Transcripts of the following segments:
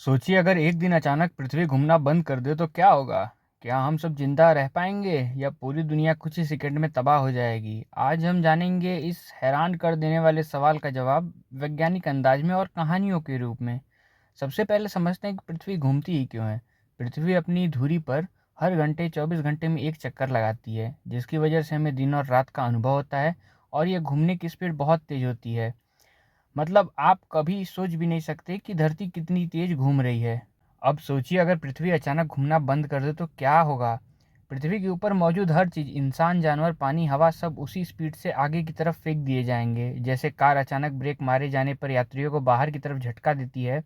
सोचिए अगर एक दिन अचानक पृथ्वी घूमना बंद कर दे तो क्या होगा। क्या हम सब जिंदा रह पाएंगे या पूरी दुनिया कुछ ही सेकंड में तबाह हो जाएगी। आज हम जानेंगे इस हैरान कर देने वाले सवाल का जवाब वैज्ञानिक अंदाज में और कहानियों के रूप में। सबसे पहले समझते हैं कि पृथ्वी घूमती ही क्यों है। पृथ्वी अपनी धुरी पर हर घंटे 24 घंटे में एक चक्कर लगाती है, जिसकी वजह से हमें दिन और रात का अनुभव होता है। और यह घूमने की स्पीड बहुत तेज होती है। मतलब आप कभी सोच भी नहीं सकते कि धरती कितनी तेज घूम रही है। अब सोचिए अगर पृथ्वी अचानक घूमना बंद कर दे तो क्या होगा। पृथ्वी के ऊपर मौजूद हर चीज़, इंसान, जानवर, पानी, हवा, सब उसी स्पीड से आगे की तरफ फेंक दिए जाएंगे। जैसे कार अचानक ब्रेक मारे जाने पर यात्रियों को बाहर की तरफ झटका देती है,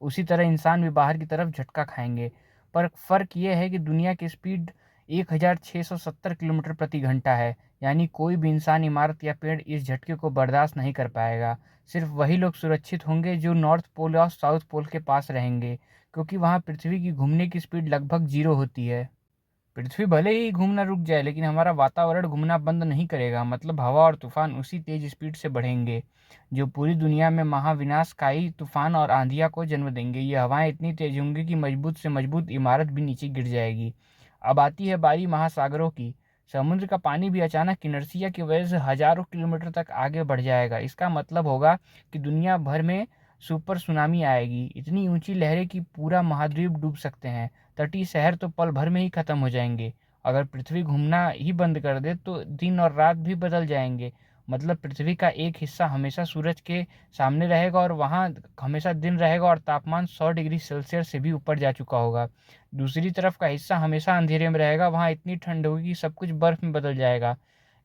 उसी तरह इंसान भी बाहर की तरफ झटका खाएंगे। पर फ़र्क यह है कि दुनिया की स्पीड 1670 किलोमीटर प्रति घंटा है। यानी कोई भी इंसान, इमारत या पेड़ इस झटके को बर्दाश्त नहीं कर पाएगा। सिर्फ वही लोग सुरक्षित होंगे जो नॉर्थ पोल और साउथ पोल के पास रहेंगे, क्योंकि वहाँ पृथ्वी की घूमने की स्पीड लगभग जीरो होती है। पृथ्वी भले ही घूमना रुक जाए, लेकिन हमारा वातावरण घूमना बंद नहीं करेगा। मतलब हवा और तूफान उसी तेज स्पीड से बढ़ेंगे, जो पूरी दुनिया में महाविनाशकारी तूफान और आंधिया को जन्म देंगे। ये हवाएं इतनी तेज होंगी कि मजबूत से मजबूत इमारत भी नीचे गिर जाएगी। अब आती है बारी महासागरों की। समुद्र का पानी भी अचानक इनर्शिया की वजह से हजारों किलोमीटर तक आगे बढ़ जाएगा। इसका मतलब होगा कि दुनिया भर में सुपर सुनामी आएगी। इतनी ऊंची लहरें कि पूरा महाद्वीप डूब सकते हैं। तटीय शहर तो पल भर में ही खत्म हो जाएंगे। अगर पृथ्वी घूमना ही बंद कर दे तो दिन और रात भी बदल जाएंगे। मतलब पृथ्वी का एक हिस्सा हमेशा सूरज के सामने रहेगा और वहाँ हमेशा दिन रहेगा और तापमान 100 डिग्री सेल्सियस से भी ऊपर जा चुका होगा। दूसरी तरफ का हिस्सा हमेशा अंधेरे में रहेगा, वहाँ इतनी ठंड होगी कि सब कुछ बर्फ में बदल जाएगा।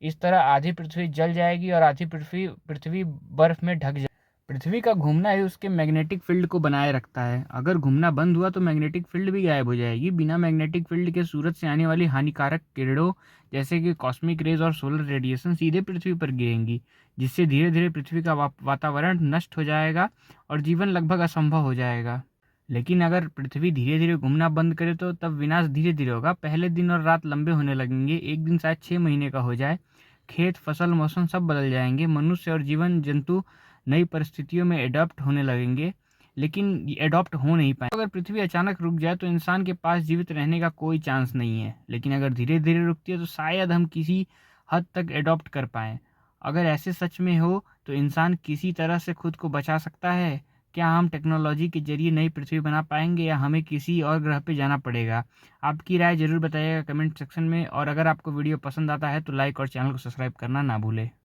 इस तरह आधी पृथ्वी जल जाएगी और आधी पृथ्वी पृथ्वी बर्फ में ढक जाएगी। पृथ्वी का घूमना ही उसके मैग्नेटिक फील्ड को बनाए रखता है। अगर घूमना बंद हुआ तो मैग्नेटिक फील्ड भी गायब हो जाएगी। बिना मैग्नेटिक फील्ड के सूरज से आने वाली हानिकारक किरणों, जैसे कि कॉस्मिक रेज और सोलर रेडिएशन, सीधे पृथ्वी पर गिरेंगी, जिससे धीरे धीरे पृथ्वी का वातावरण नष्ट हो जाएगा और जीवन लगभग असंभव हो जाएगा। लेकिन अगर पृथ्वी धीरे धीरे घूमना बंद करे तो तब विनाश धीरे धीरे होगा। पहले दिन और रात लंबे होने लगेंगे, एक दिन शायद 6 महीने का हो जाए। खेत, फसल, मौसम सब बदल जाएंगे। मनुष्य और जीवन जंतु नई परिस्थितियों में एडॉप्ट होने लगेंगे, लेकिन एडॉप्ट हो नहीं पाए। अगर पृथ्वी अचानक रुक जाए तो इंसान के पास जीवित रहने का कोई चांस नहीं है, लेकिन अगर धीरे धीरे रुकती है तो शायद हम किसी हद तक एडॉप्ट कर पाएँ। अगर ऐसे सच में हो तो इंसान किसी तरह से खुद को बचा सकता है। क्या हम टेक्नोलॉजी के जरिए नई पृथ्वी बना पाएंगे या हमें किसी और ग्रह पे जाना पड़ेगा? आपकी राय ज़रूर बताइएगा कमेंट सेक्शन में। और अगर आपको वीडियो पसंद आता है तो लाइक और चैनल को सब्सक्राइब करना ना भूलें।